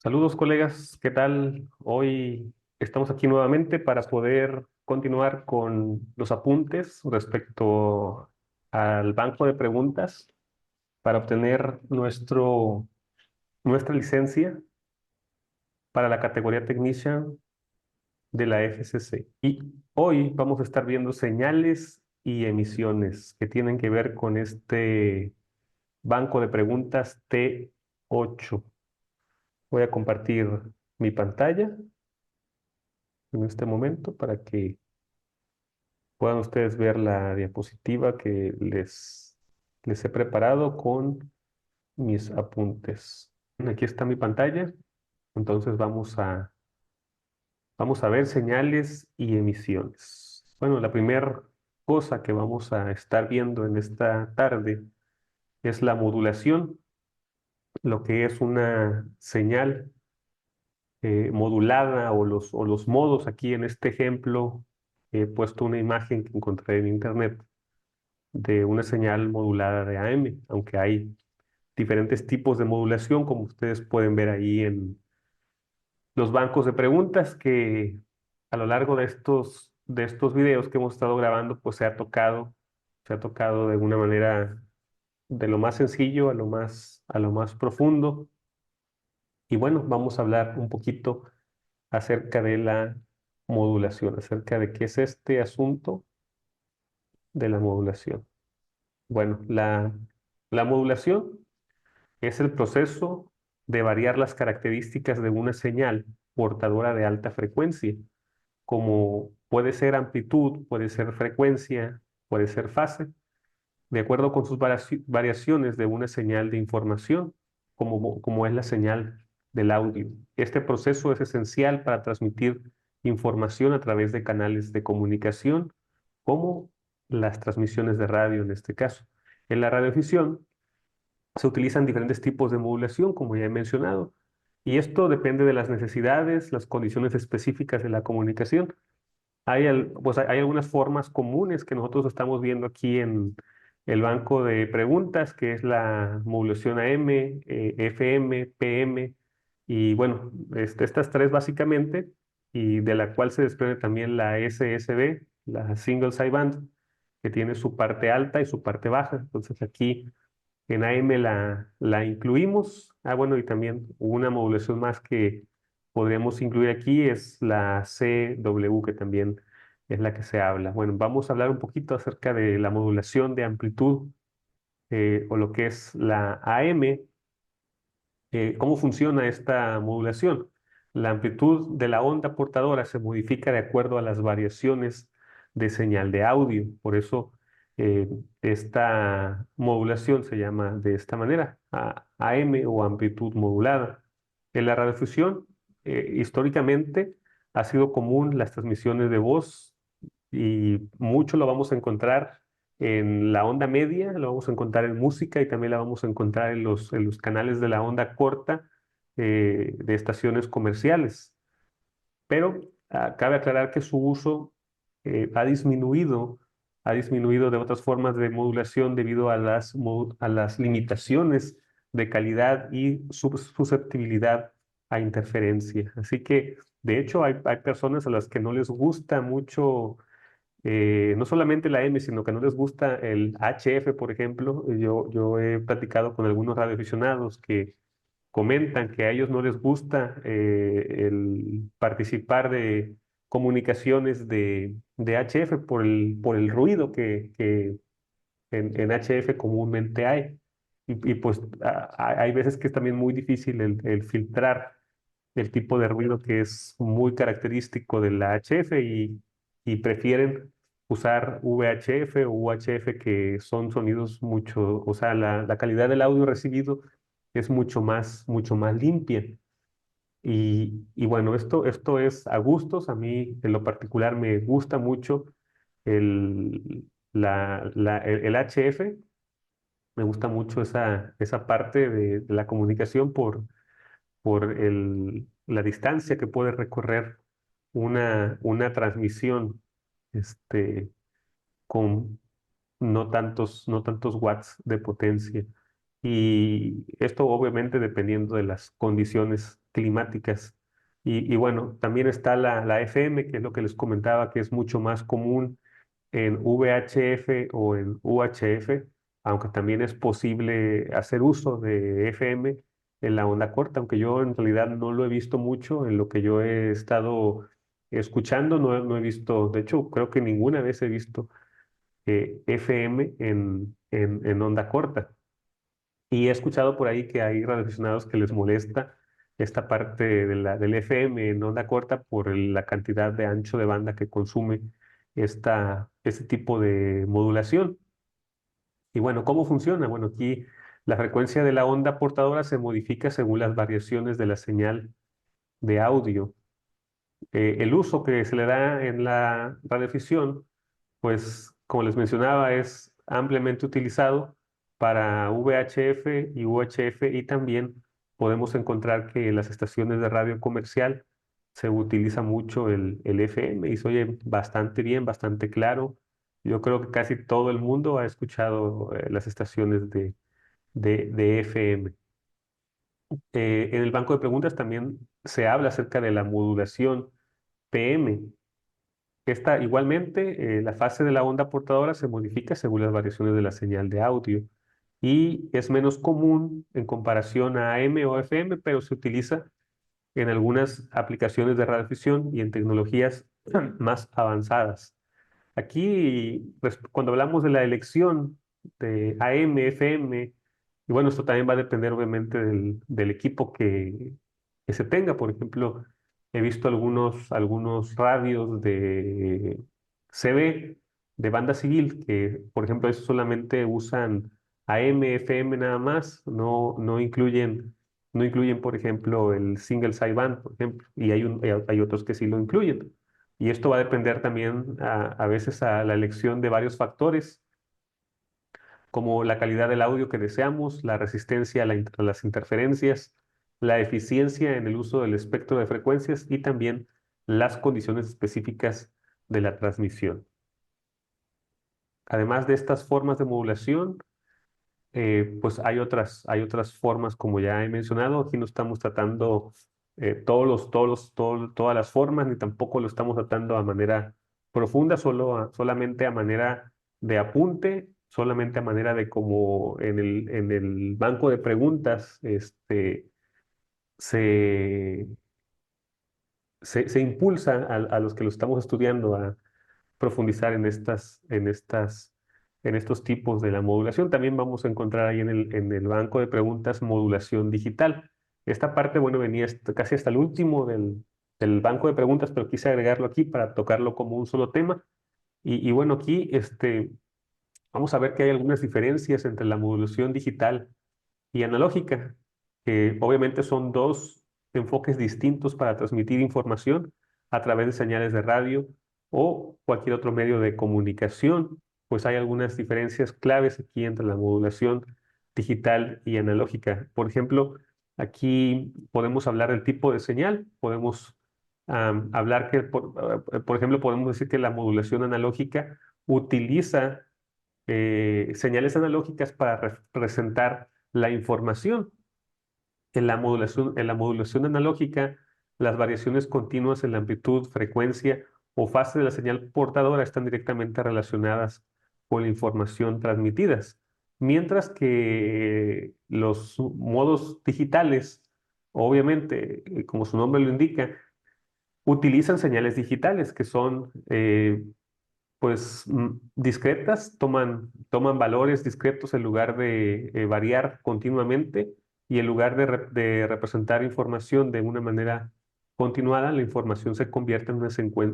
Saludos colegas, ¿qué tal? Hoy estamos aquí nuevamente para poder continuar con los apuntes respecto al banco de preguntas para obtener nuestra licencia para la categoría Technician de la FCC. Y hoy vamos a estar viendo señales y emisiones que tienen que ver con este banco de preguntas T8. Voy a compartir mi pantalla en este momento para que puedan ustedes ver la diapositiva que les he preparado con mis apuntes. Aquí está mi pantalla, entonces vamos a ver señales y emisiones. Bueno, la primera cosa que vamos a estar viendo en esta tarde es la modulación, lo que es una señal modulada o los modos. Aquí en este ejemplo he puesto una imagen que encontré en internet de una señal modulada de AM, aunque hay diferentes tipos de modulación, como ustedes pueden ver ahí en los bancos de preguntas, que a lo largo de estos videos que hemos estado grabando, pues se ha tocado de una manera de lo más sencillo a lo más profundo. Y bueno, vamos a hablar un poquito acerca de la modulación, acerca de qué es este asunto de la modulación. Bueno, la modulación es el proceso de variar las características de una señal portadora de alta frecuencia, como puede ser amplitud, puede ser frecuencia, puede ser fase, de acuerdo con sus variaciones de una señal de información, como es la señal del audio. Este proceso es esencial para transmitir información a través de canales de comunicación, como las transmisiones de radio en este caso. En la radiodifusión, se utilizan diferentes tipos de modulación, como ya he mencionado, y esto depende de las necesidades, las condiciones específicas de la comunicación. Pues hay algunas formas comunes que nosotros estamos viendo aquí en el banco de preguntas, que es la modulación AM, FM, PM, y bueno, estas tres básicamente, y de la cual se desprende también la SSB, la Single Sideband, que tiene su parte alta y su parte baja. Entonces aquí en AM la incluimos. Ah, bueno, y también una modulación más que podríamos incluir aquí es la CW, que también es la que se habla. Bueno, vamos a hablar un poquito acerca de la modulación de amplitud, o lo que es la AM. ¿Cómo funciona esta modulación? La amplitud de la onda portadora se modifica de acuerdo a las variaciones de señal de audio. Por eso eh, esta modulación se llama de esta manera, AM o amplitud modulada. En la radiodifusión, históricamente ha sido común las transmisiones de voz, y mucho lo vamos a encontrar en la onda media, lo vamos a encontrar en música, y también la vamos a encontrar en en los canales de la onda corta, de estaciones comerciales. Pero cabe aclarar que su uso ha disminuido de otras formas de modulación debido a a las limitaciones de calidad y susceptibilidad a interferencia. Así que, de hecho, hay personas a las que no les gusta mucho, no solamente la M, sino que no les gusta el HF, por ejemplo. Yo he platicado con algunos radioaficionados que comentan que a ellos no les gusta el participar de comunicaciones de HF por el ruido que en HF comúnmente hay. Y pues hay veces que es también muy difícil el filtrar el tipo de ruido que es muy característico de la HF, y prefieren usar VHF o UHF, que son sonidos mucho, o sea, la calidad del audio recibido es mucho más limpia. Y bueno, esto es a gustos. A mí en lo particular me gusta mucho el HF. Me gusta mucho esa parte de la comunicación por la distancia que puede recorrer una transmisión, este, con no tantos watts de potencia. y esto obviamente dependiendo de las condiciones climáticas. Y bueno, también está la FM, que es lo que les comentaba, que es mucho más común en VHF o en UHF, aunque también es posible hacer uso de FM en la onda corta, aunque yo en realidad no lo he visto mucho en lo que yo he estado escuchando, no he visto, de hecho creo que ninguna vez he visto FM en onda corta. Y he escuchado por ahí que hay radioaficionados que les molesta esta parte del FM en onda corta por la cantidad de ancho de banda que consume este tipo de modulación. Y bueno, ¿cómo funciona? Bueno, aquí la frecuencia de la onda portadora se modifica según las variaciones de la señal de audio. El uso que se le da en la radiodifusión, pues como les mencionaba, es ampliamente utilizado para VHF y UHF y también podemos encontrar que en las estaciones de radio comercial se utiliza mucho el FM y se oye bastante bien, bastante claro. Yo creo que casi todo el mundo ha escuchado las estaciones de FM. En el banco de preguntas también se habla acerca de la modulación PM. Esta, igualmente, la fase de la onda portadora se modifica según las variaciones de la señal de audio y es menos común en comparación a AM o FM, pero se utiliza en algunas aplicaciones de radiodifusión y en tecnologías más avanzadas. Aquí, pues, cuando hablamos de la elección de AM, FM, y bueno, esto también va a depender obviamente del equipo que se tenga. Por ejemplo, he visto algunos radios de CB, de banda civil, que por ejemplo, esos solamente usan AM, FM nada más, no incluyen, por ejemplo, el single sideband, por ejemplo, y hay otros que sí lo incluyen. Y esto va a depender también a veces a la elección de varios factores, como la calidad del audio que deseamos, la resistencia a las interferencias, la eficiencia en el uso del espectro de frecuencias y también las condiciones específicas de la transmisión. Además de estas formas de modulación, pues hay otras formas, como ya he mencionado. Aquí no estamos tratando todas las formas, ni tampoco lo estamos tratando a manera profunda, solamente a manera de apunte, solamente a manera de como en el banco de preguntas se, se impulsa a los que lo estamos estudiando profundizar en estos tipos de la modulación. También vamos a encontrar ahí en el banco de preguntas modulación digital. Esta parte, bueno, venía casi hasta el último del banco de preguntas, pero quise agregarlo aquí para tocarlo como un solo tema. Y bueno, aquí vamos a ver que hay algunas diferencias entre la modulación digital y analógica, que obviamente son dos enfoques distintos para transmitir información a través de señales de radio o cualquier otro medio de comunicación. Pues hay algunas diferencias claves aquí entre la modulación digital y analógica. Por ejemplo, aquí podemos hablar del tipo de señal, podemos hablar que, por ejemplo, podemos decir que la modulación analógica utiliza señales analógicas para representar la información. En la modulación analógica, las variaciones continuas en la amplitud, frecuencia o fase de la señal portadora están directamente relacionadas con la información transmitidas, mientras que los modos digitales, obviamente, como su nombre lo indica, utilizan señales digitales que son pues discretas, toman valores discretos en lugar de variar continuamente y en lugar de representar información de una manera continuada, la información se convierte en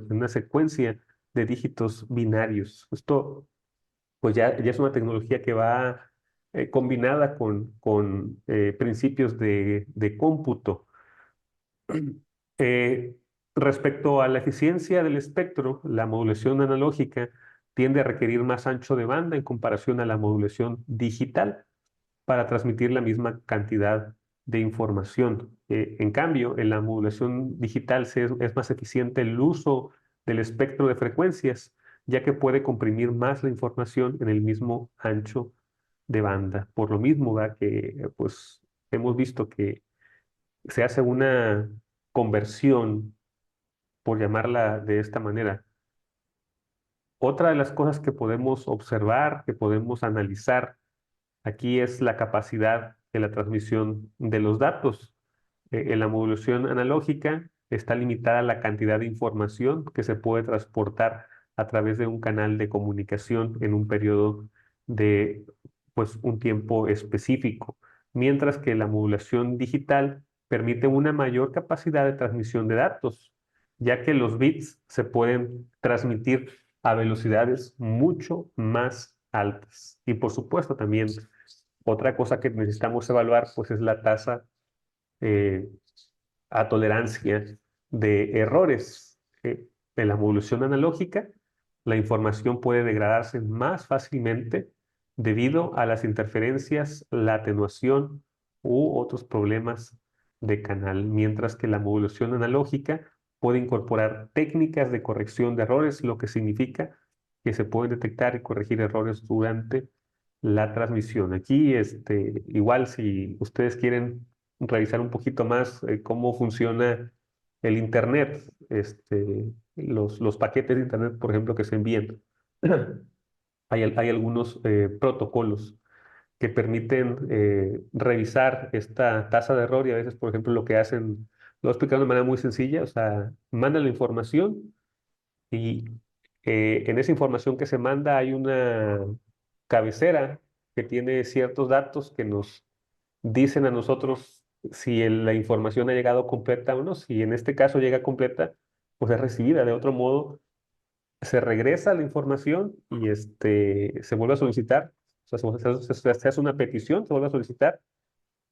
una secuencia de dígitos binarios. Esto pues ya es una tecnología que va combinada con principios de cómputo. Eh, Respecto a la eficiencia del espectro, la modulación analógica tiende a requerir más ancho de banda en comparación a la modulación digital para transmitir la misma cantidad de información. En cambio, en la modulación digital es más eficiente el uso del espectro de frecuencias, ya que puede comprimir más la información en el mismo ancho de banda. Por lo mismo, ¿verdad? Que pues hemos visto que se hace una conversión, por llamarla de esta manera. Otra de las cosas que podemos observar, que podemos analizar aquí es la capacidad de la transmisión de los datos. En la modulación analógica está limitada la cantidad de información que se puede transportar a través de un canal de comunicación en un periodo de pues, un tiempo específico, mientras que la modulación digital permite una mayor capacidad de transmisión de datos, ya que los bits se pueden transmitir a velocidades mucho más altas. Y por supuesto también otra cosa que necesitamos evaluar pues es la tasa eh, a tolerancia de errores. En la modulación analógica, la información puede degradarse más fácilmente debido a las interferencias, la atenuación u otros problemas de canal, mientras que la modulación analógica puede incorporar técnicas de corrección de errores, lo que significa que se pueden detectar y corregir errores durante la transmisión. Aquí, igual, si ustedes quieren revisar un poquito más cómo funciona el Internet, los paquetes de Internet, por ejemplo, que se envían. Hay algunos protocolos que permiten revisar esta tasa de error y a veces, por ejemplo, lo que hacen, lo voy a explicar de manera muy sencilla, o sea, mandan la información y en esa información que se manda hay una cabecera que tiene ciertos datos que nos dicen a nosotros si la información ha llegado completa o no. Si en este caso llega completa, pues es recibida. De otro modo, se regresa la información y se vuelve a solicitar. O sea, se hace una petición, se vuelve a solicitar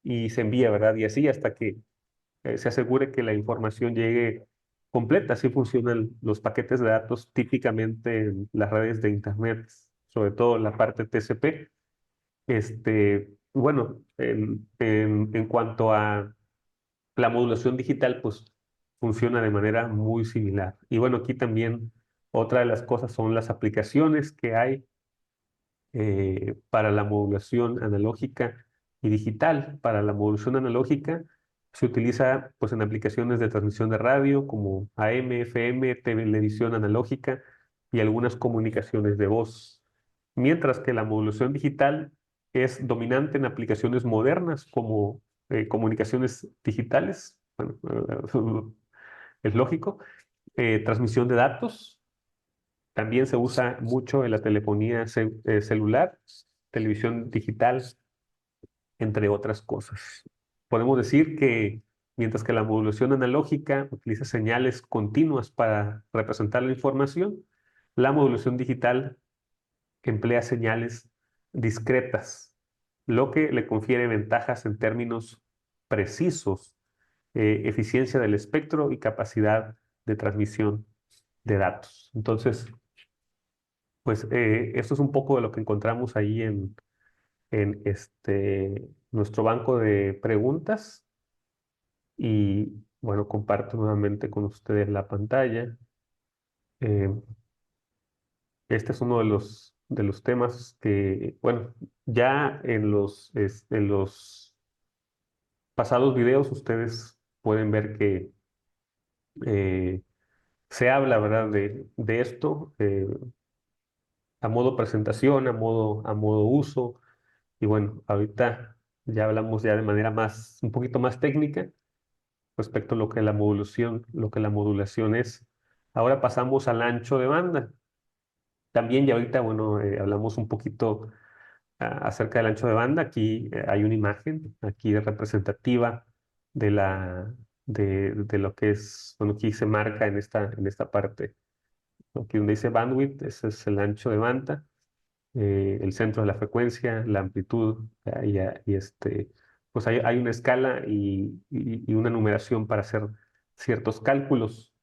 y se envía, ¿verdad? Y así hasta que se asegure que la información llegue completa. Así funcionan los paquetes de datos típicamente en las redes de Internet, sobre todo la parte TCP. Bueno, en cuanto a la modulación digital, pues funciona de manera muy similar. Y bueno, aquí también otra de las cosas son las aplicaciones que hay para la modulación analógica y digital. Para la modulación analógica se utiliza pues en aplicaciones de transmisión de radio como AM, FM, televisión analógica y algunas comunicaciones de voz. Mientras que la modulación digital es dominante en aplicaciones modernas como comunicaciones digitales, bueno, es lógico, transmisión de datos, también se usa mucho en la telefonía celular, televisión digital, entre otras cosas. Podemos decir que mientras que la modulación analógica utiliza señales continuas para representar la información, la modulación digital emplea señales discretas, lo que le confiere ventajas en términos precisos, eficiencia del espectro y capacidad de transmisión de datos. Entonces, pues esto es un poco de lo que encontramos ahí en nuestro banco de preguntas y bueno, comparto nuevamente con ustedes la pantalla. Eh, este es uno de los temas que, bueno, ya en los pasados videos ustedes pueden ver que eh, se habla, ¿verdad? De esto a modo presentación, a modo uso. Y bueno, ahorita ya hablamos ya de manera más, un poquito más técnica respecto a lo que la modulación es. Ahora pasamos al ancho de banda. También ya ahorita, bueno, hablamos un poquito acerca del ancho de banda. Aquí hay una imagen aquí representativa de de lo que es, bueno, aquí se marca en esta parte. Aquí donde dice bandwidth, ese es el ancho de banda, el centro de la frecuencia, la amplitud, pues hay una escala y una numeración para hacer ciertos cálculos.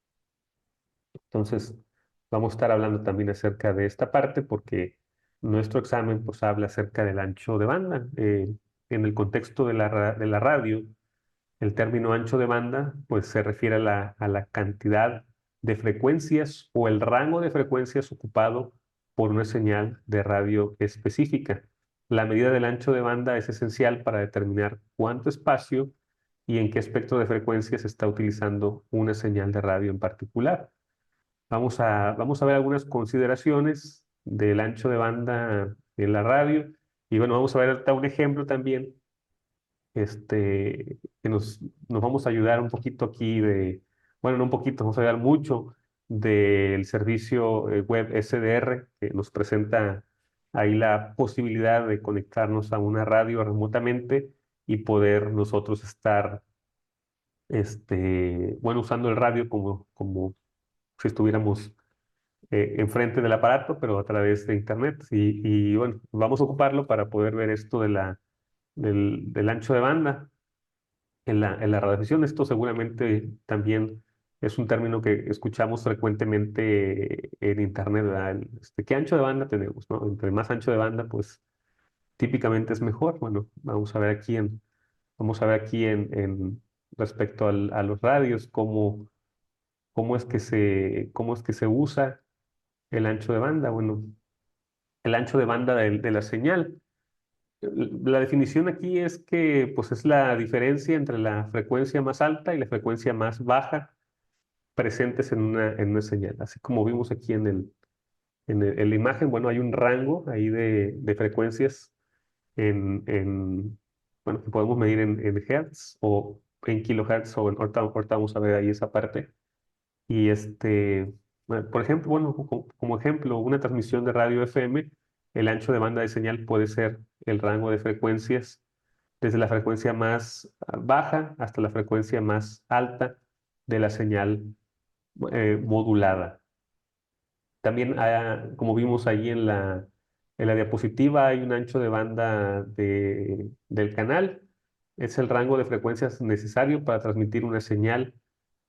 Entonces, vamos a estar hablando también acerca de esta parte porque nuestro examen pues habla acerca del ancho de banda. En el contexto de de la radio, el término ancho de banda pues se refiere a a la cantidad de frecuencias o el rango de frecuencias ocupado por una señal de radio específica. la medida del ancho de banda es esencial para determinar cuánto espacio y en qué espectro de frecuencia se está utilizando una señal de radio en particular. Vamos a ver algunas consideraciones del ancho de banda en la radio. Y bueno, vamos a ver ahorita un ejemplo también, que nos vamos a ayudar un poquito aquí bueno, no un poquito, vamos a ayudar mucho del servicio web SDR, que nos presenta ahí la posibilidad de conectarnos a una radio remotamente y poder nosotros estar, bueno, usando el radio como si estuviéramos enfrente del aparato, pero a través de internet. Y bueno, vamos a ocuparlo para poder ver esto del ancho de banda en la radiación. Esto seguramente también es un término que escuchamos frecuentemente en internet, ¿verdad? ¿Qué ancho de banda tenemos, no? Entre más ancho de banda, pues típicamente es mejor. Bueno, vamos a ver aquí en respecto a los radios, cómo es que se usa el ancho de banda. Bueno, el ancho de banda de la señal. La definición aquí es que pues, es la diferencia entre la frecuencia más alta y la frecuencia más baja presentes en una señal. Así como vimos aquí en la imagen, bueno, hay un rango ahí de frecuencias bueno, que podemos medir en hertz o en kilohertz, o ahorita vamos a ver ahí esa parte. Y bueno, por ejemplo, bueno, como ejemplo, una transmisión de radio FM, el ancho de banda de señal puede ser el rango de frecuencias desde la frecuencia más baja hasta la frecuencia más alta de la señal modulada. También, como vimos ahí en la diapositiva, hay un ancho de banda del canal. Es el rango de frecuencias necesario para transmitir una señal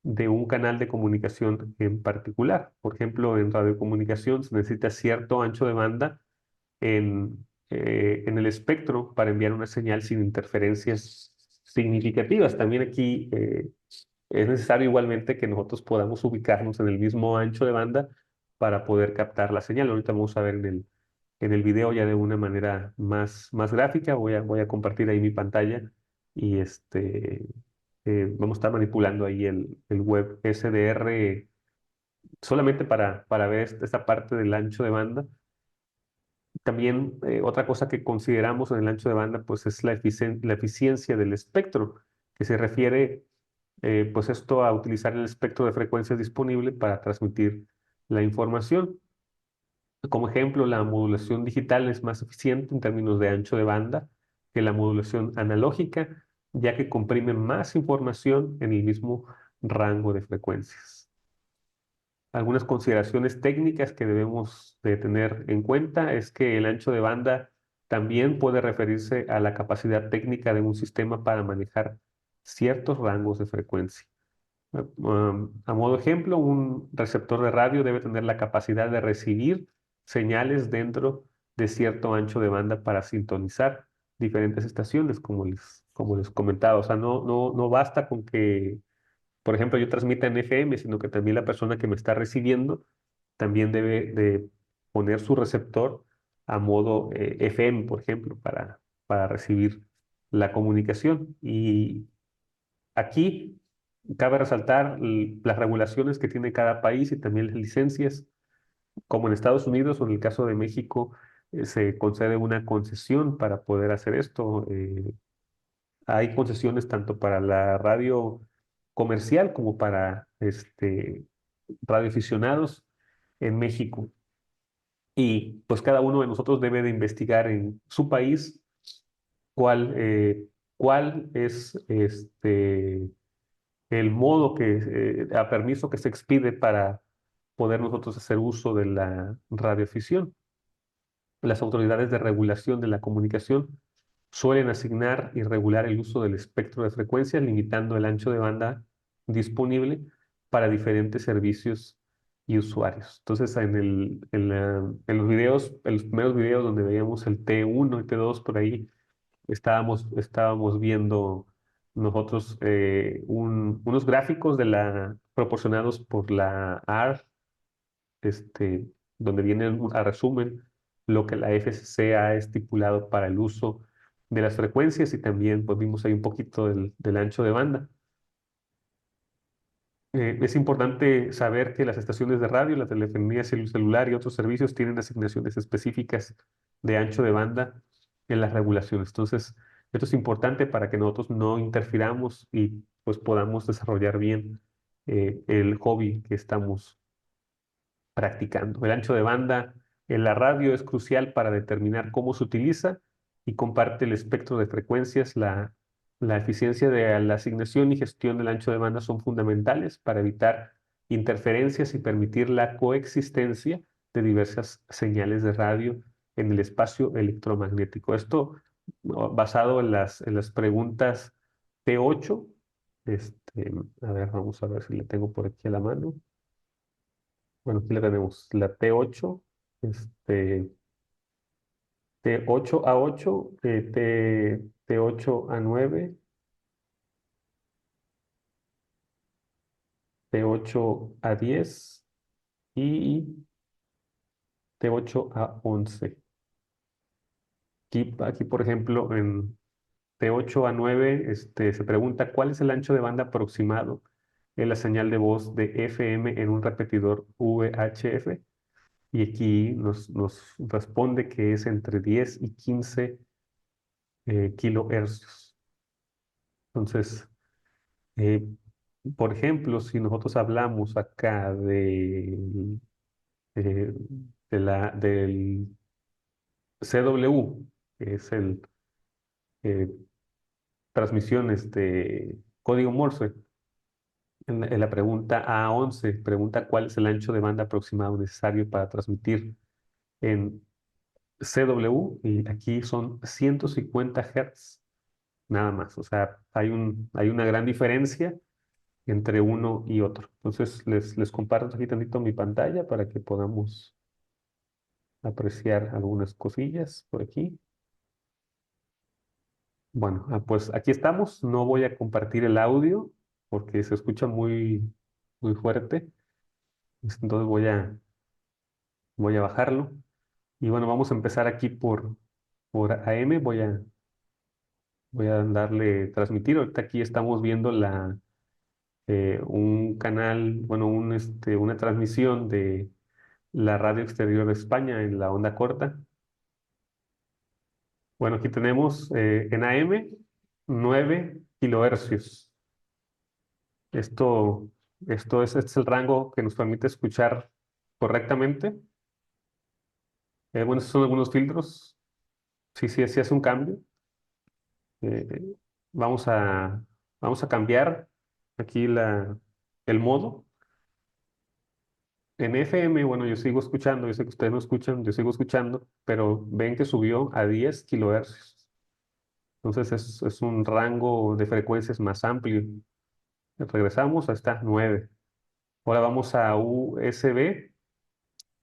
de un canal de comunicación en particular. Por ejemplo, en radiocomunicación se necesita cierto ancho de banda en el espectro para enviar una señal sin interferencias significativas. También aquí es necesario igualmente que nosotros podamos ubicarnos en el mismo ancho de banda para poder captar la señal. Ahorita vamos a ver en el video ya de una manera más gráfica. Voy a compartir ahí mi pantalla y vamos a estar manipulando ahí el web SDR solamente para ver esta parte del ancho de banda. También otra cosa que consideramos en el ancho de banda pues es la eficiencia del espectro, que se refiere pues esto a utilizar el espectro de frecuencias disponible para transmitir la información. Como ejemplo, la modulación digital es más eficiente en términos de ancho de banda que la modulación analógica, ya que comprime más información en el mismo rango de frecuencias. Algunas consideraciones técnicas que debemos de tener en cuenta es que el ancho de banda también puede referirse a la capacidad técnica de un sistema para manejar ciertos rangos de frecuencia. A modo ejemplo, un receptor de radio debe tener la capacidad de recibir señales dentro de cierto ancho de banda para sintonizar diferentes estaciones, como les comentaba. O sea, no basta con que, por ejemplo, yo transmita en FM, sino que también la persona que me está recibiendo también debe de poner su receptor a modo FM, por ejemplo, para recibir la comunicación. Y aquí cabe resaltar las regulaciones que tiene cada país y también las licencias. Como en Estados Unidos o en el caso de México, se concede una concesión para poder hacer esto. Hay concesiones tanto para la radio comercial como para radioaficionados en México. Y pues cada uno de nosotros debe de investigar en su país cuál es el modo a permiso que se expide para poder nosotros hacer uso de la radioafición. Las autoridades de regulación de la comunicación suelen asignar y regular el uso del espectro de frecuencias, limitando el ancho de banda disponible para diferentes servicios y usuarios. Entonces, en los videos, en los primeros videos donde veíamos el T1 y T2 por ahí, estábamos viendo nosotros unos gráficos proporcionados por la AR, donde vienen a resumen lo que la FCC ha estipulado para el uso de las frecuencias y también pues vimos ahí un poquito del ancho de banda. Es importante saber que las estaciones de radio, la telefonía celular y otros servicios tienen asignaciones específicas de ancho de banda en las regulaciones. Entonces, esto es importante para que nosotros no interfiramos y pues podamos desarrollar bien el hobby que estamos practicando. El ancho de banda en la radio es crucial para determinar cómo se utiliza y comparte el espectro de frecuencias. La eficiencia de la asignación y gestión del ancho de banda son fundamentales para evitar interferencias y permitir la coexistencia de diversas señales de radio en el espacio electromagnético. Esto basado en las preguntas T8. A ver, vamos a ver si le tengo por aquí a la mano. Bueno, aquí la tenemos, la T8, este, T8 a 8, T8 a 9, T8 a 10 y T8 a 11. Aquí, por ejemplo, en T8 a 9, se pregunta cuál es el ancho de banda aproximado en la señal de voz de FM en un repetidor VHF. Y aquí nos responde que es entre 10 y 15 kilohercios. Entonces, eh, por ejemplo, si nosotros hablamos acá eh, del CW, que es el eh, transmisiones de código Morse, en la pregunta A11 pregunta cuál es el ancho de banda aproximado necesario para transmitir en CW, y aquí son 150 Hz, nada más. O sea, hay una gran diferencia entre uno y otro. Entonces, les comparto aquí tantito mi pantalla para que podamos apreciar algunas cosillas por aquí. Bueno, pues aquí estamos. No voy a compartir el audio porque se escucha muy fuerte. Entonces voy a bajarlo. Y bueno, vamos a empezar aquí por AM. Voy a darle transmitir. Ahorita aquí estamos viendo un canal, bueno, una transmisión de la radio exterior de España en la onda corta. Bueno, aquí tenemos en AM 9 kilohercios. Esto, este es el rango que nos permite escuchar correctamente. Bueno, estos son algunos filtros. Sí, sí, sí hace un cambio. Eh, vamos a, vamos a cambiar aquí el modo. En FM, bueno, yo sigo escuchando, yo sé que ustedes no escuchan, yo sigo escuchando, pero ven que subió a 10 kilohercios. Entonces es un rango de frecuencias más amplio. Regresamos a esta 9. Ahora vamos a USB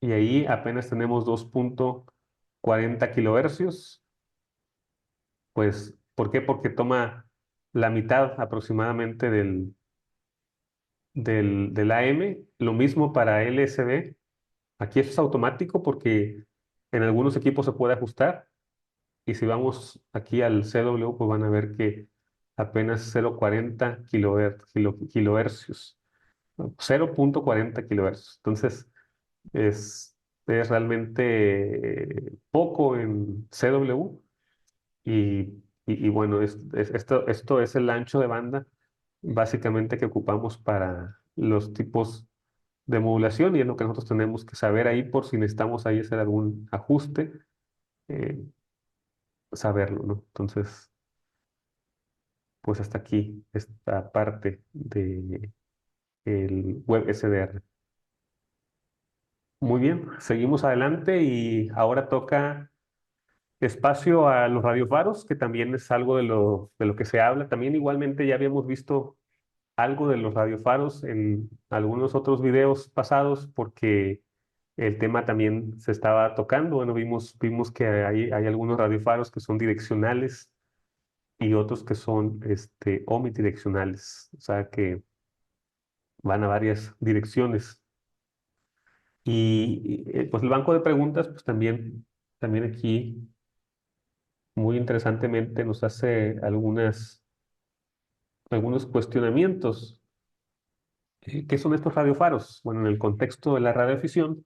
y ahí apenas tenemos 2.40 kilohercios. Pues, ¿por qué? Porque toma la mitad aproximadamente del AM. Lo mismo para LSB. Aquí esto es automático porque en algunos equipos se puede ajustar. Y si vamos aquí al CW, pues van a ver que apenas 0.40 kilohercios. 0.40 kilohercios. Entonces, es, es realmente poco en CW y, y bueno, esto es el ancho de banda básicamente que ocupamos para los tipos de modulación y es lo que nosotros tenemos que saber ahí por si necesitamos ahí hacer algún ajuste, eh, saberlo, ¿no? Entonces, pues hasta aquí esta parte de el web SDR. Muy bien, seguimos adelante y ahora toca espacio a los radiofaros, que también es algo de lo que se habla. También igualmente ya habíamos visto algo de los radiofaros en algunos otros videos pasados porque el tema también se estaba tocando. Bueno, vimos que hay algunos radiofaros que son direccionales y otros que son omnidireccionales, o sea que van a varias direcciones. Pues el banco de preguntas, pues también también aquí, muy interesantemente, nos hace algunos cuestionamientos. ¿Qué son estos radiofaros? Bueno, en el contexto de la radioafición,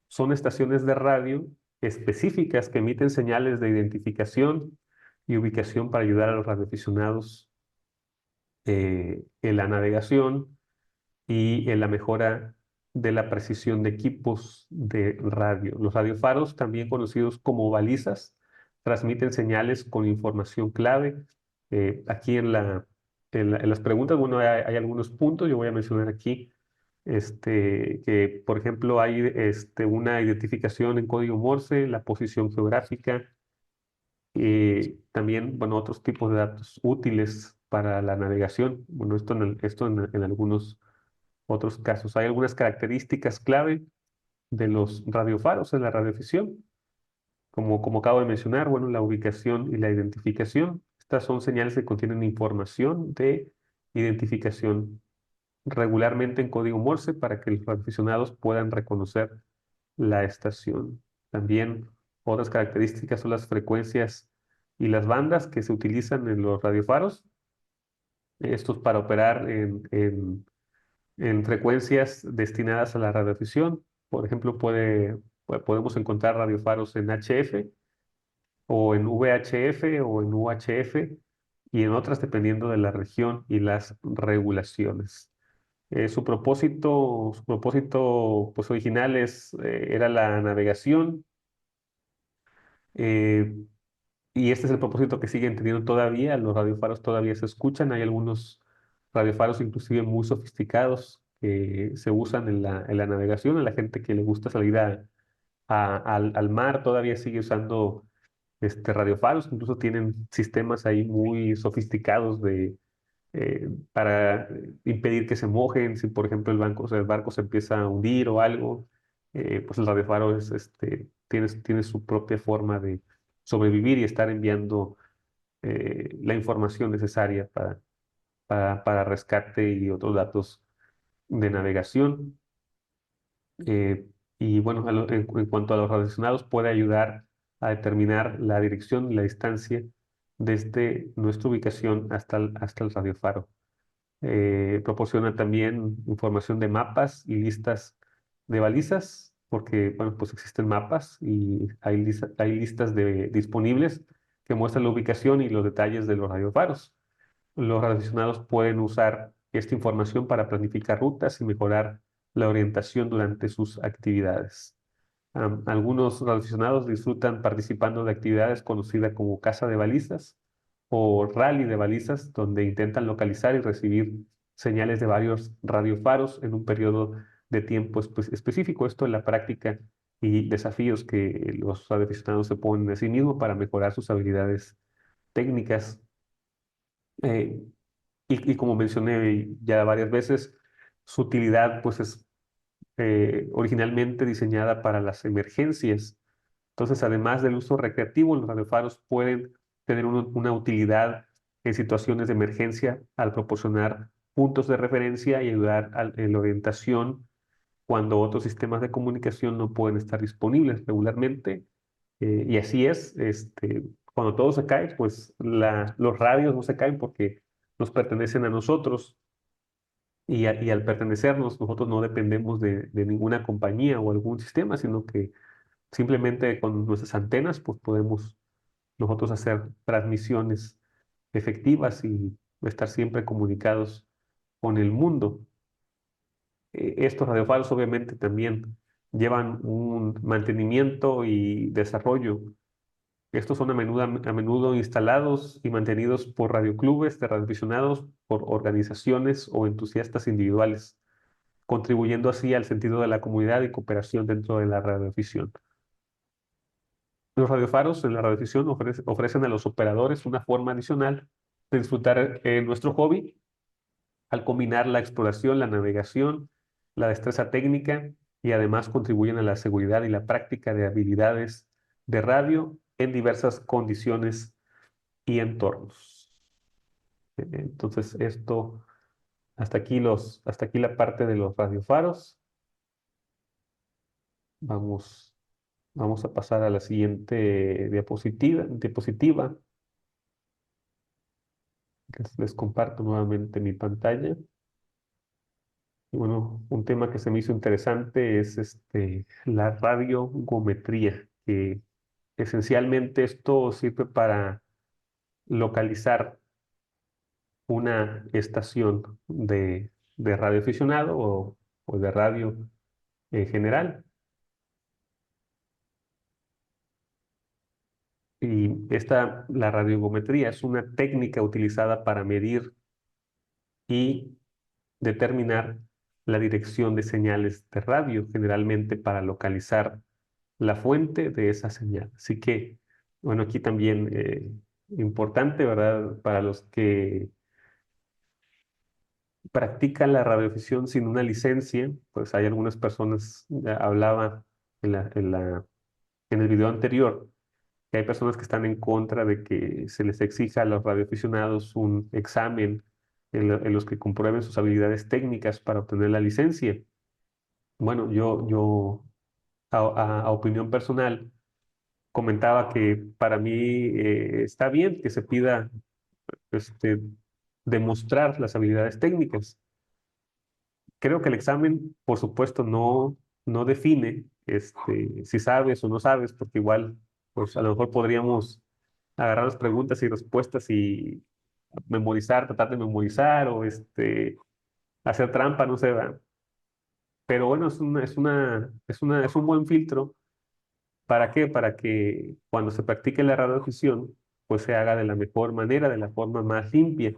son estaciones de radio específicas que emiten señales de identificación y ubicación para ayudar a los radioaficionados en la navegación y en la mejora de la precisión de equipos de radio. Los radiofaros, también conocidos como balizas, transmiten señales con información clave. Aquí en las preguntas, bueno, hay algunos puntos, yo voy a mencionar aquí, que por ejemplo hay una identificación en código Morse, la posición geográfica, también, bueno, otros tipos de datos útiles para la navegación. Bueno, esto en algunos otros casos. Hay algunas características clave de los radiofaros en la radiofisión, como acabo de mencionar, bueno, la ubicación y la identificación. Estas son señales que contienen información de identificación regularmente en código Morse para que los radioaficionados puedan reconocer la estación. También otras características son las frecuencias y las bandas que se utilizan en los radiofaros. Estos para operar en frecuencias destinadas a la radiodifusión. Por ejemplo, podemos encontrar radiofaros en HF o en VHF o en UHF y en otras dependiendo de la región y las regulaciones. Su propósito pues, original era la navegación, eh, y este es el propósito que siguen teniendo todavía. Los radiofaros todavía se escuchan. Hay algunos radiofaros inclusive muy sofisticados que se usan en la navegación. A la gente que le gusta salir al mar todavía sigue usando radiofaros. Incluso tienen sistemas ahí muy sofisticados para impedir que se mojen. Si, por ejemplo, o sea, el barco se empieza a hundir o algo, pues el radiofaro tiene su propia forma de sobrevivir y estar enviando la información necesaria para rescate y otros datos de navegación. Eh, y bueno, en cuanto a los radioaficionados, puede ayudar a determinar la dirección y la distancia desde nuestra ubicación hasta el radiofaro. Proporciona también información de mapas y listas de balizas, porque, bueno, pues existen mapas y hay listas disponibles que muestran la ubicación y los detalles de los radiofaros. Los radioaficionados pueden usar esta información para planificar rutas y mejorar la orientación durante sus actividades. Algunos radioaficionados disfrutan participando de actividades conocidas como caza de balizas o rally de balizas, donde intentan localizar y recibir señales de varios radiofaros en un periodo de tiempo específico. Esto en la práctica y desafíos que los radioaficionados se ponen a sí mismos para mejorar sus habilidades técnicas. Eh, y como mencioné ya varias veces, su utilidad pues es originalmente diseñada para las emergencias. Entonces, además del uso recreativo, los radiofaros pueden tener una utilidad en situaciones de emergencia al proporcionar puntos de referencia y ayudar en la orientación cuando otros sistemas de comunicación no pueden estar disponibles regularmente. Y así es, cuando todo se cae, pues los radios no se caen porque nos pertenecen a nosotros y al pertenecernos, nosotros no dependemos de ninguna compañía o algún sistema, sino que simplemente con nuestras antenas, pues podemos nosotros hacer transmisiones efectivas y estar siempre comunicados con el mundo. Estos radiofaros obviamente también llevan un mantenimiento y desarrollo. Estos son a menudo instalados y mantenidos por radioclubes de radioaficionados, por organizaciones o entusiastas individuales, contribuyendo así al sentido de la comunidad y cooperación dentro de la radioafición. Los radiofaros en la radiodifusión ofrecen a los operadores una forma adicional de disfrutar nuestro hobby al combinar la exploración, la navegación, la destreza técnica y además contribuyen a la seguridad y la práctica de habilidades de radio en diversas condiciones y entornos. Entonces, hasta aquí la parte de los radiofaros. Vamos. Vamos a pasar a la siguiente diapositiva. Les comparto nuevamente mi pantalla. Y bueno, un tema que se me hizo interesante es la radiogometría, que esencialmente esto sirve para localizar una estación de radioaficionado o de radio en general. Y la radiogometría es una técnica utilizada para medir y determinar la dirección de señales de radio, generalmente para localizar la fuente de esa señal. Así que, bueno, aquí también importante, ¿verdad? Para los que practican la radiodifusión sin una licencia, pues hay algunas personas, ya hablaba en el video anterior, que hay personas que están en contra de que se les exija a los radioaficionados un examen en los que comprueben sus habilidades técnicas para obtener la licencia. Bueno, a opinión personal, comentaba que para mí está bien que se pida este, demostrar las habilidades técnicas. Creo que el examen, por supuesto, no define si sabes o no sabes, porque igual, pues a lo mejor podríamos agarrar las preguntas y respuestas y memorizar, tratar de memorizar o hacer trampa, no sé, ¿verdad? Pero bueno, es un buen filtro. ¿Para qué? Para que cuando se practique la radioafición, pues se haga de la mejor manera, de la forma más limpia.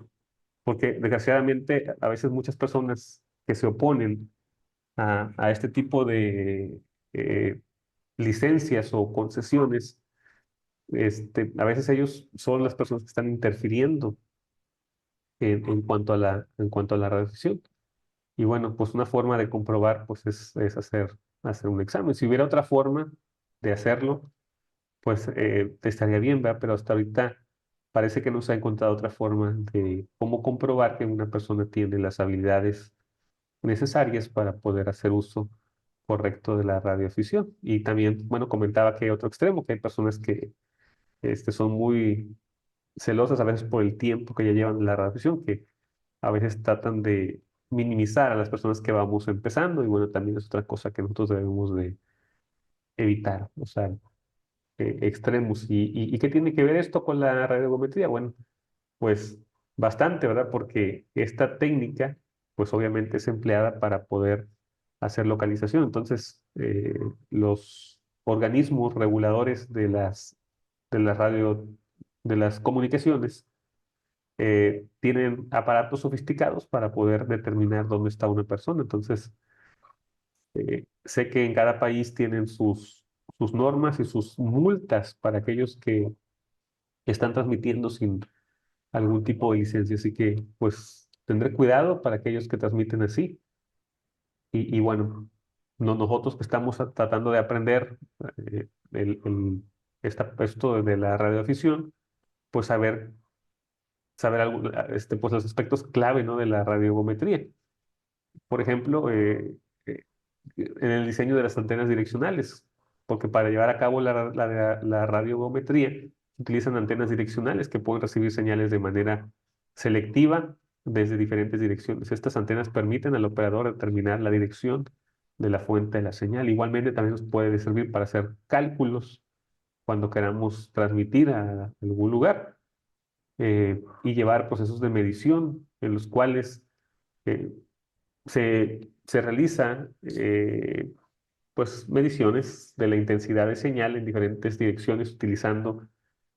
Porque desgraciadamente a veces muchas personas que se oponen a este tipo de eh, licencias o concesiones, a veces ellos son las personas que están interfiriendo en cuanto a la radiación. Y bueno, pues una forma de comprobar pues es hacer un examen. Si hubiera otra forma de hacerlo, pues estaría bien, ¿verdad? Pero hasta ahorita parece que no se ha encontrado otra forma de cómo comprobar que una persona tiene las habilidades necesarias para poder hacer uso correcto de la radioafición. Y también, bueno, comentaba que hay otro extremo, que hay personas que son muy celosas a veces por el tiempo que ya llevan en la radioafición, que a veces tratan de minimizar a las personas que vamos empezando. Y bueno, también es otra cosa que nosotros debemos de evitar, o sea, extremos. ¿Y qué tiene que ver esto con la radiometría? Bueno, pues bastante, ¿verdad? Porque esta técnica, pues obviamente es empleada para poder hacer localización. Entonces, los organismos reguladores de la radio, de las comunicaciones, tienen aparatos sofisticados para poder determinar dónde está una persona. Entonces, sé que en cada país tienen sus normas y sus multas para aquellos que están transmitiendo sin algún tipo de licencia. Así que, pues, tendré cuidado para aquellos que transmiten así. Y bueno, nosotros que estamos tratando de aprender eh, esto de la radioafición, pues saber pues, los aspectos clave, ¿no? De la radiometría. Por ejemplo, en el diseño de las antenas direccionales, porque para llevar a cabo la radiometría se utilizan antenas direccionales que pueden recibir señales de manera selectiva desde diferentes direcciones. Estas antenas permiten al operador determinar la dirección de la fuente de la señal. Igualmente también nos puede servir para hacer cálculos cuando queramos transmitir a algún lugar y llevar procesos de medición en los cuales eh, se realizan pues mediciones de la intensidad de señal en diferentes direcciones utilizando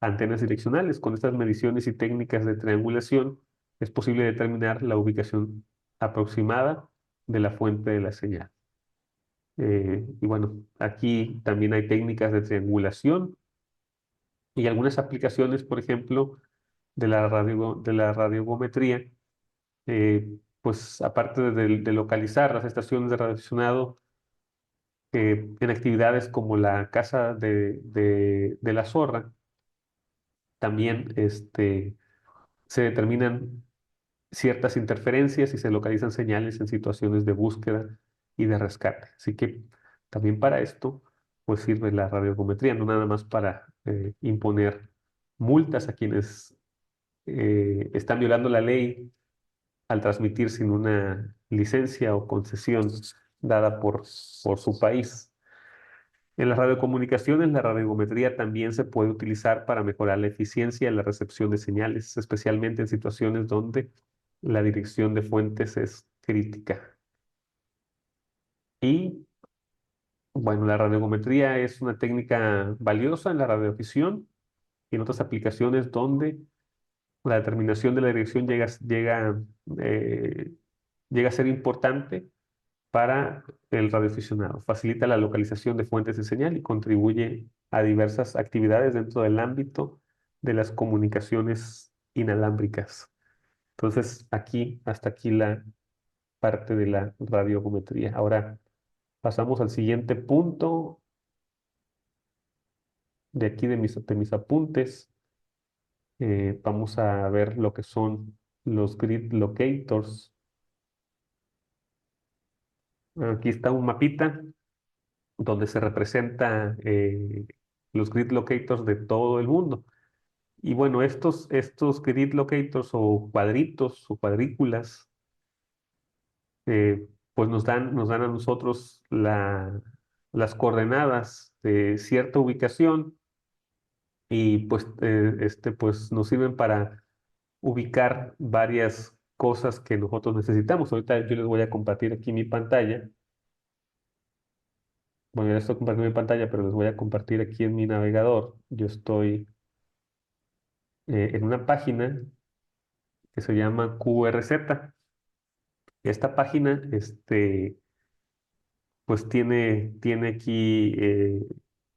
antenas direccionales. Con estas mediciones y técnicas de triangulación es posible determinar la ubicación aproximada de la fuente de la señal. Y bueno, aquí también hay técnicas de triangulación y algunas aplicaciones, por ejemplo, de la radiometría, pues aparte de localizar las estaciones de radioaficionado, en actividades como la caza de la zorra, también se determinan ciertas interferencias y se localizan señales en situaciones de búsqueda y de rescate. Así que también para esto pues sirve la radiocometría, no nada más para imponer multas a quienes están violando la ley al transmitir sin una licencia o concesión dada por su país. En las radiocomunicaciones, la radiometría también se puede utilizar para mejorar la eficiencia en la recepción de señales, especialmente en situaciones donde la dirección de fuentes es crítica. Y bueno, la radiometría es una técnica valiosa en la radiofisión y en otras aplicaciones donde la determinación de la dirección eh, llega a ser importante para el radioaficionado. Facilita la localización de fuentes de señal y contribuye a diversas actividades dentro del ámbito de las comunicaciones inalámbricas. Entonces, hasta aquí la parte de la radiometría. Ahora pasamos al siguiente punto de aquí de mis apuntes. Vamos a ver lo que son los grid locators. Aquí está un mapita donde se representa los grid locators de todo el mundo. Y bueno, estos grid locators o cuadritos o cuadrículas, pues nos dan a nosotros las coordenadas de cierta ubicación y pues nos sirven para ubicar varias cosas que nosotros necesitamos. Ahorita yo les voy a compartir aquí mi pantalla. Bueno, ya estoy compartiendo mi pantalla, pero les voy a compartir aquí en mi navegador. Yo estoy en una página que se llama QRZ. Esta página, pues tiene aquí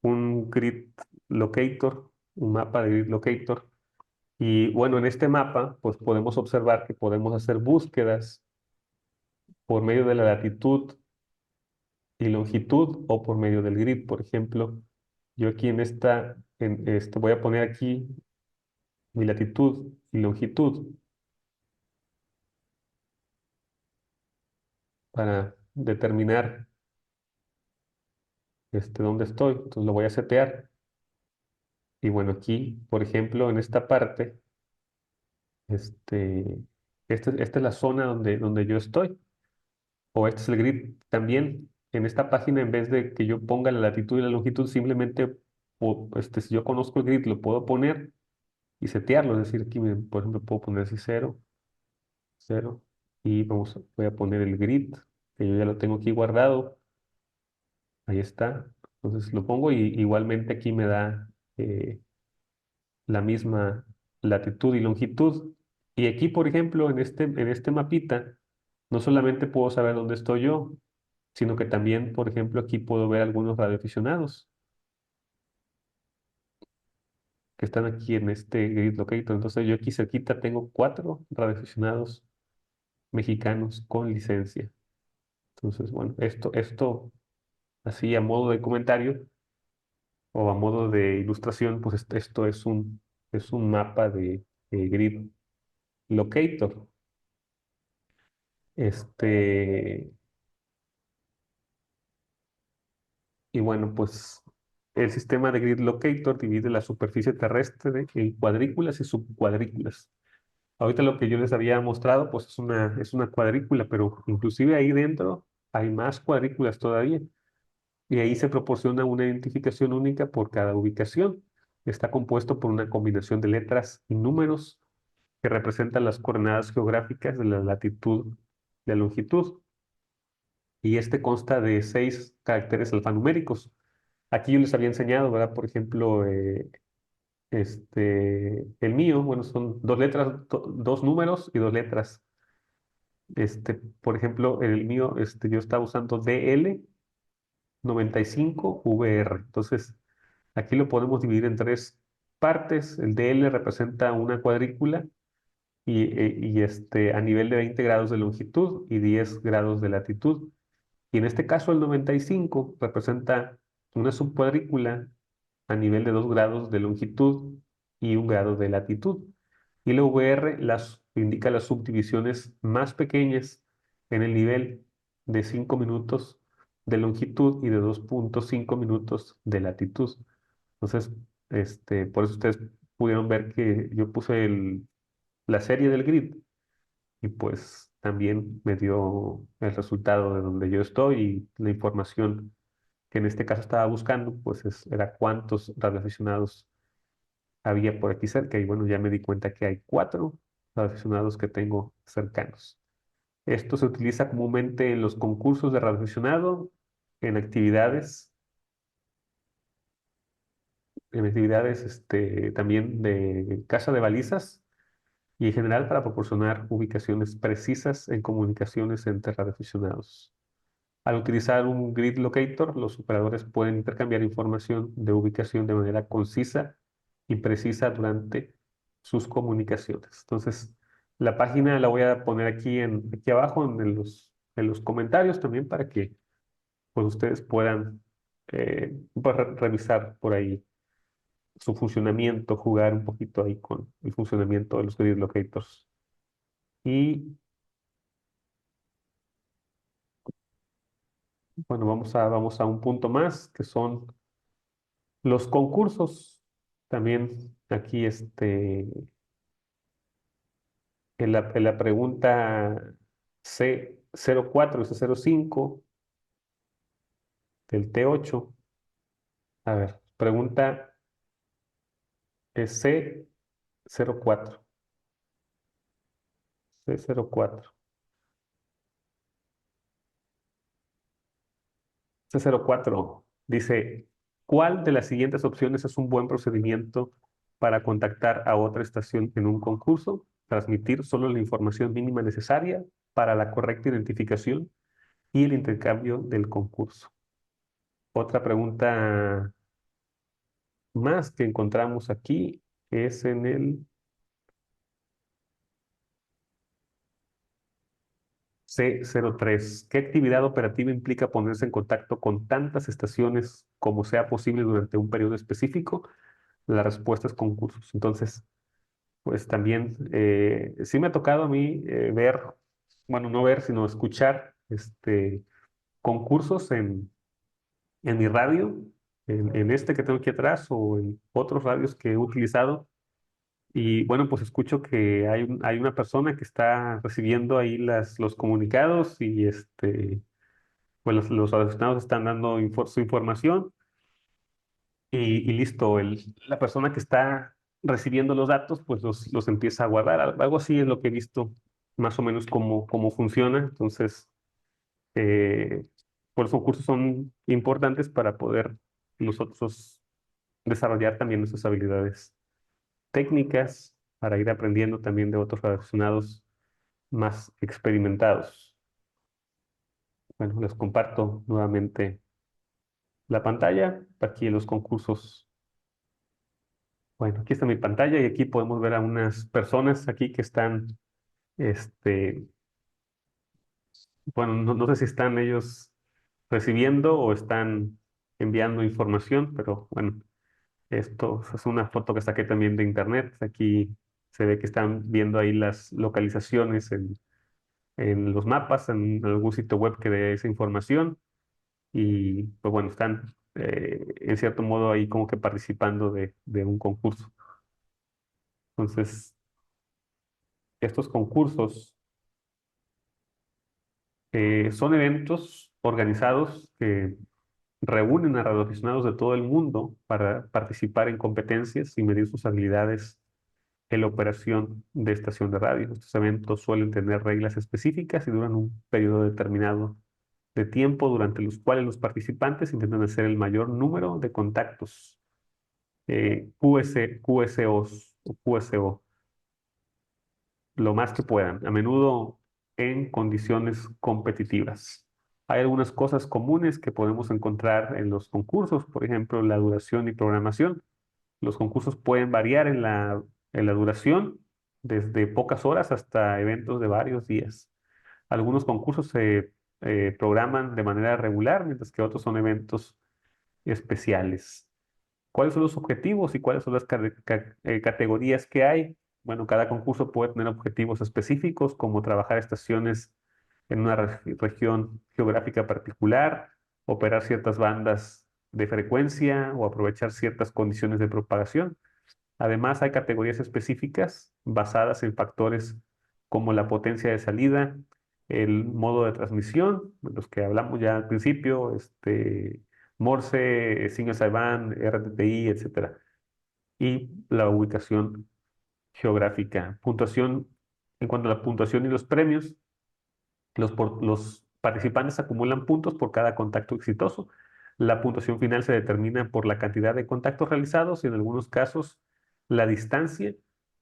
un grid locator, un mapa de grid locator. Y bueno, en este mapa, pues podemos observar que podemos hacer búsquedas por medio de la latitud y longitud o por medio del grid. Por ejemplo, yo aquí voy a poner aquí mi latitud y longitud para determinar dónde estoy. Entonces lo voy a setear. Y bueno, aquí, por ejemplo, en esta parte, este, esta es la zona donde yo estoy. O este es el grid. También en esta página, en vez de que yo ponga la latitud y la longitud, simplemente, si yo conozco el grid, lo puedo poner y setearlo. Es decir, aquí, miren, por ejemplo, puedo poner así 0, 0. Y voy a poner el grid, que yo ya lo tengo aquí guardado. Ahí está. Entonces lo pongo y igualmente aquí me da la misma latitud y longitud. Y aquí, por ejemplo, en este mapita, no solamente puedo saber dónde estoy yo, sino que también, por ejemplo, aquí puedo ver algunos radioaficionados que están aquí en este grid locator. Entonces yo aquí cerquita tengo 4 radioaficionados mexicanos con licencia. Entonces, bueno, esto así a modo de comentario o a modo de ilustración, pues esto es un mapa de grid locator. Este, y bueno, pues el sistema de grid locator divide la superficie terrestre en cuadrículas y subcuadrículas. Ahorita lo que yo les había mostrado, pues es una cuadrícula, pero inclusive ahí dentro hay más cuadrículas todavía. Y ahí se proporciona una identificación única por cada ubicación. Está compuesto por una combinación de letras y números que representan las coordenadas geográficas de la latitud y la longitud. Y consta de 6 caracteres alfanuméricos. Aquí yo les había enseñado, ¿verdad? Por ejemplo, el mío, bueno, son 2 letras, 2 números y 2 letras. Por ejemplo, el mío, yo estaba usando DL95VR. Entonces, aquí lo podemos dividir en 3 partes. El DL representa una cuadrícula y a nivel de 20 grados de longitud y 10 grados de latitud. Y en este caso, el 95 representa una subcuadrícula a nivel de 2 grados de longitud y 1 grado de latitud. Y la VR indica las subdivisiones más pequeñas en el nivel de 5 minutos de longitud y de 2.5 minutos de latitud. Entonces, por eso ustedes pudieron ver que yo puse la serie del grid y pues también me dio el resultado de donde yo estoy y la información que en este caso estaba buscando, pues era cuántos radioaficionados había por aquí cerca y bueno, ya me di cuenta que hay 4 radioaficionados que tengo cercanos. Esto se utiliza comúnmente en los concursos de radioaficionado, en actividades, también de caza de balizas y en general para proporcionar ubicaciones precisas en comunicaciones entre radioaficionados. Al utilizar un grid locator, los operadores pueden intercambiar información de ubicación de manera concisa y precisa durante sus comunicaciones. Entonces, la página la voy a poner aquí abajo en los comentarios también para que pues, ustedes puedan revisar por ahí su funcionamiento, jugar un poquito ahí con el funcionamiento de los grid locators. Y bueno, vamos a un punto más que son los concursos. También aquí en la pregunta C04 y C05 del T8. A ver, pregunta es C04. C04. C04 dice, ¿cuál de las siguientes opciones es un buen procedimiento para contactar a otra estación en un concurso? Transmitir solo la información mínima necesaria para la correcta identificación y el intercambio del concurso. Otra pregunta más que encontramos aquí es en el C03. ¿Qué actividad operativa implica ponerse en contacto con tantas estaciones como sea posible durante un periodo específico? La respuesta es concursos. Entonces, pues también sí me ha tocado a mí ver, bueno, no ver, sino escuchar concursos en mi radio, en este que tengo aquí atrás o en otros radios que he utilizado. Y bueno, pues escucho que hay una persona que está recibiendo ahí los comunicados y pues los aficionados están dando su información y listo, la persona que está recibiendo los datos pues los empieza a guardar. Algo así es lo que he visto más o menos cómo funciona. Entonces, eh, pues los concursos son importantes para poder nosotros desarrollar también nuestras habilidades técnicas para ir aprendiendo también de otros aficionados más experimentados. Bueno, les comparto nuevamente la pantalla. Aquí en los concursos. Bueno, aquí está mi pantalla y aquí podemos ver a unas personas aquí que están, este, bueno, no sé si están ellos recibiendo o están enviando información, pero bueno, esto es una foto que saqué también de internet. Aquí se ve que están viendo ahí las localizaciones en los mapas, en algún sitio web que dé esa información y pues bueno, están en cierto modo ahí como que participando de un concurso. Entonces, estos concursos son eventos organizados que reúnen a radioaficionados de todo el mundo para participar en competencias y medir sus habilidades en la operación de estación de radio. Estos eventos suelen tener reglas específicas y duran un periodo determinado de tiempo durante los cuales los participantes intentan hacer el mayor número de contactos QSOs o QSO lo más que puedan, a menudo en condiciones competitivas. Hay algunas cosas comunes que podemos encontrar en los concursos, por ejemplo, la duración y programación. Los concursos pueden variar en la duración, desde pocas horas hasta eventos de varios días. Algunos concursos se programan de manera regular, mientras que otros son eventos especiales. ¿Cuáles son los objetivos y cuáles son las categorías que hay? Bueno, cada concurso puede tener objetivos específicos, como trabajar estaciones en una región geográfica particular operar ciertas bandas de frecuencia o aprovechar ciertas condiciones de propagación. Además, hay categorías específicas basadas en factores como la potencia de salida, el modo de transmisión, de los que hablamos ya al principio, Morse, Single Sideband, RTTI, etcétera, y la ubicación geográfica. Puntuación, en cuanto a la puntuación y los premios, los participantes acumulan puntos por cada contacto exitoso. La puntuación final se determina por la cantidad de contactos realizados y en algunos casos la distancia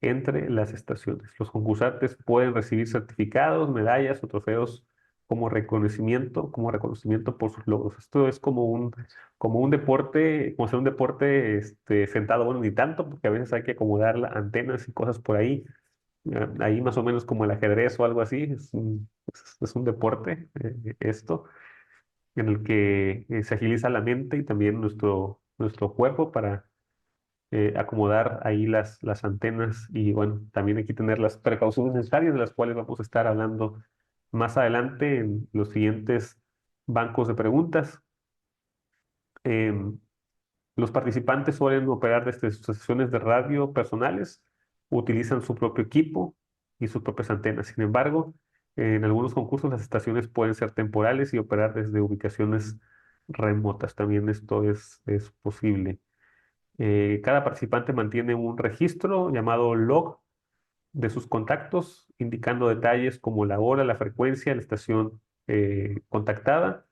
entre las estaciones. Los concursantes pueden recibir certificados, medallas o trofeos como reconocimiento por sus logros. Esto es como un deporte, como hacer un deporte sentado, bueno, ni tanto, porque a veces hay que acomodar antenas y cosas por ahí. Ahí más o menos como el ajedrez o algo así, es un deporte esto, en el que se agiliza la mente y también nuestro cuerpo para acomodar ahí las antenas y bueno, también hay que tener las precauciones necesarias de las cuales vamos a estar hablando más adelante en los siguientes bancos de preguntas. Em, los participantes suelen operar desde sus estaciones de radio personales, utilizan su propio equipo y sus propias antenas. Sin embargo, en algunos concursos las estaciones pueden ser temporales y operar desde ubicaciones remotas. También esto es posible. Cada participante mantiene un registro llamado log de sus contactos, indicando detalles como la hora, la frecuencia, la estación contactada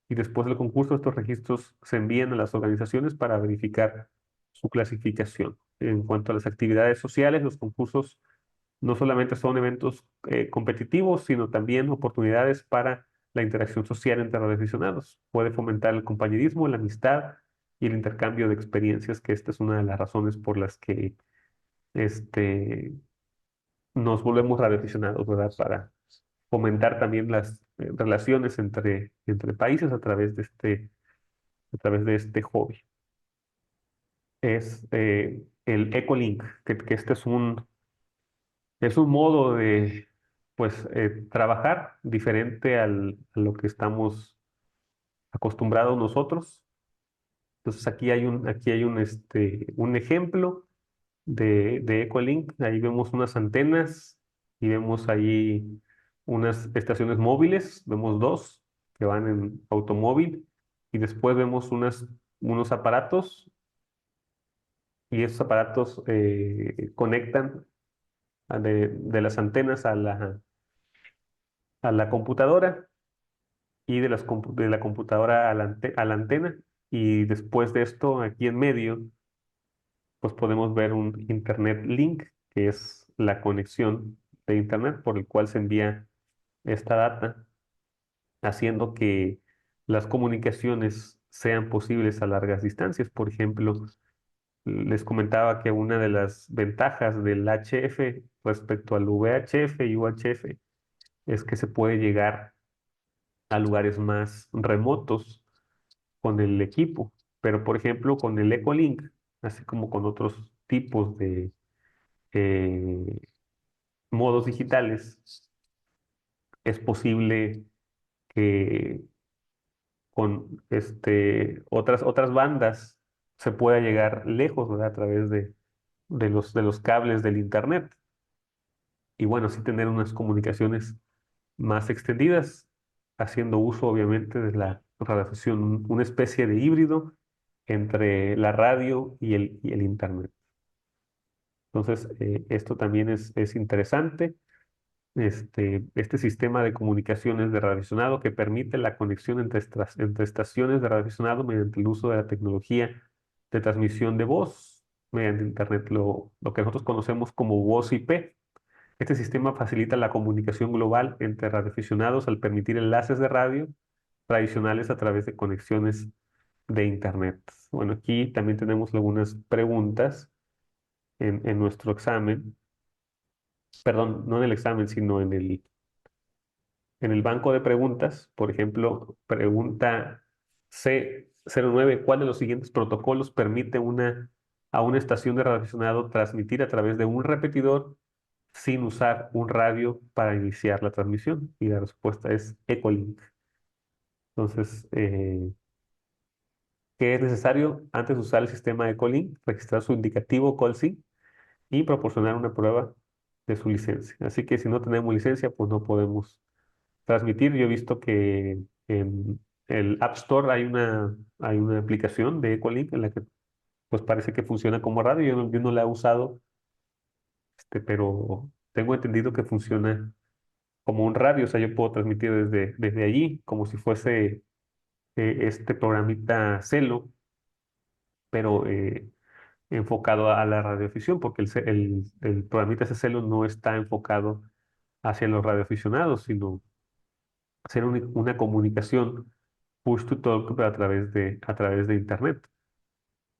y después del concurso estos registros se envían a las organizaciones para verificar su clasificación. En cuanto a las actividades sociales, los concursos no solamente son eventos competitivos, sino también oportunidades para la interacción social entre los aficionados. Puede fomentar el compañerismo, la amistad y el intercambio de experiencias, que esta es una de las razones por las que este, nos volvemos radioaficionados, ¿verdad? Para fomentar también las relaciones entre países a través de este hobby. Es el Ecolink, que este es un modo de pues, trabajar diferente a lo que estamos acostumbrados nosotros. Entonces aquí hay un ejemplo de Ecolink. Ahí vemos unas antenas y vemos ahí unas estaciones móviles. Vemos dos que van en automóvil y después vemos unos aparatos y esos aparatos conectan de las antenas a la computadora y de la computadora a la antena. Y después de esto, aquí en medio, pues podemos ver un Internet Link, que es la conexión de Internet por el cual se envía esta data, haciendo que las comunicaciones sean posibles a largas distancias. Por ejemplo, les comentaba que una de las ventajas del HF respecto al VHF y UHF es que se puede llegar a lugares más remotos con el equipo. Pero, por ejemplo, con el Ecolink, así como con otros tipos de eh, modos digitales, es posible que con otras bandas se pueda llegar lejos, ¿verdad? A través de los cables del Internet. Y bueno, sí tener unas comunicaciones más extendidas, haciendo uso obviamente de la radiodifusión, una especie de híbrido entre la radio y el Internet. Entonces, esto también es interesante. Este sistema de comunicaciones de radioaficionado que permite la conexión entre estaciones de radioaficionado mediante el uso de la tecnología de transmisión de voz mediante Internet, lo que nosotros conocemos como voz IP. Este sistema facilita la comunicación global entre radioaficionados al permitir enlaces de radio tradicionales a través de conexiones de Internet. Bueno, aquí también tenemos algunas preguntas en nuestro examen, perdón, no en el examen, sino en el banco de preguntas. Por ejemplo, pregunta C09, ¿cuál de los siguientes protocolos permite a una estación de radioaficionado transmitir a través de un repetidor sin usar un radio para iniciar la transmisión? Y la respuesta es Ecolink. Entonces, ¿qué es necesario antes de usar el sistema de Ecolink? Registrar su indicativo COLSI y proporcionar una prueba de su licencia. Así que si no tenemos licencia, pues no podemos transmitir. Yo he visto que en el App Store hay una aplicación de Ecolink en la que pues parece que funciona como radio. Yo no la he usado, pero tengo entendido que funciona como un radio. O sea, yo puedo transmitir desde allí, como si fuese este programita Celo, pero enfocado a la radioafición, porque el programita ese Celo no está enfocado hacia los radioaficionados, sino hacer una comunicación push to talk pero a través de Internet.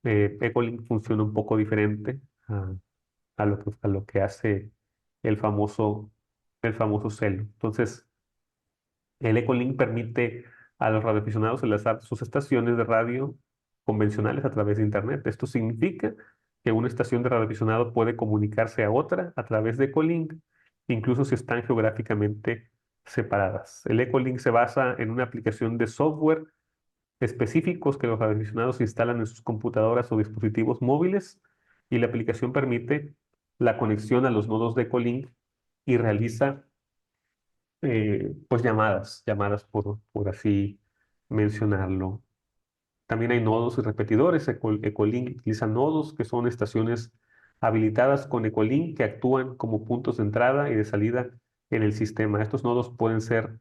Ecolink funciona un poco diferente a lo que hace el famoso, el famoso Celo. Entonces, el Ecolink permite a los radioaficionados enlazar sus estaciones de radio convencionales a través de Internet. Esto significa que una estación de radioaficionado puede comunicarse a otra a través de Ecolink, incluso si están geográficamente separadas. El Ecolink se basa en una aplicación de software específicos que los radioaficionados instalan en sus computadoras o dispositivos móviles, y la aplicación permite la conexión a los nodos de Ecolink y realiza pues llamadas por así mencionarlo. También hay nodos y repetidores. Ecolink utiliza nodos que son estaciones habilitadas con Ecolink que actúan como puntos de entrada y de salida en el sistema. Estos nodos pueden ser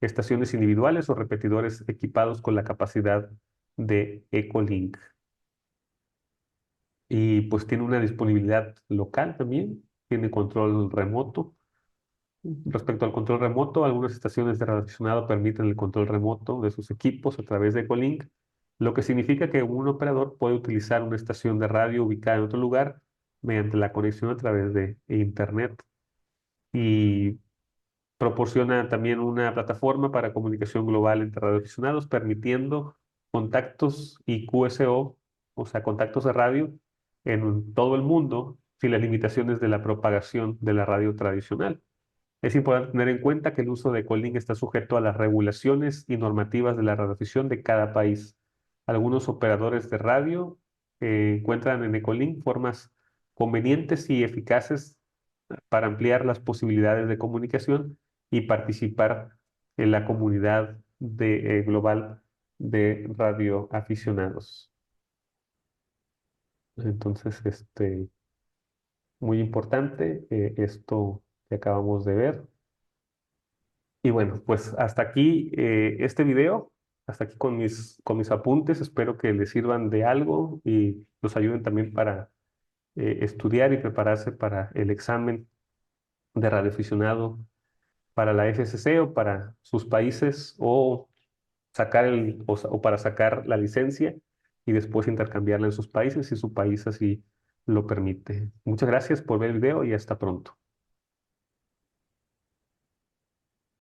estaciones individuales o repetidores equipados con la capacidad de Ecolink. Y pues tiene una disponibilidad local también, tiene control remoto. Respecto al control remoto, algunas estaciones de radioaficionado permiten el control remoto de sus equipos a través de Ecolink, lo que significa que un operador puede utilizar una estación de radio ubicada en otro lugar mediante la conexión a través de Internet. Y proporciona también una plataforma para comunicación global entre radioaficionados, permitiendo contactos y QSO, o sea, contactos de radio en todo el mundo sin las limitaciones de la propagación de la radio tradicional. Es importante tener en cuenta que el uso de Ecolink está sujeto a las regulaciones y normativas de la radiodifusión de cada país. Algunos operadores de radio encuentran en Ecolink formas convenientes y eficaces para ampliar las posibilidades de comunicación y participar en la comunidad global de radioaficionados. Entonces, muy importante esto que acabamos de ver. Y bueno, pues hasta aquí este video, hasta aquí con mis apuntes. Espero que les sirvan de algo y los ayuden también para estudiar y prepararse para el examen de radioaficionado para la FCC o para sus países, o o para sacar la licencia y después intercambiarla en sus países si su país así lo permite. Muchas gracias por ver el video y hasta pronto.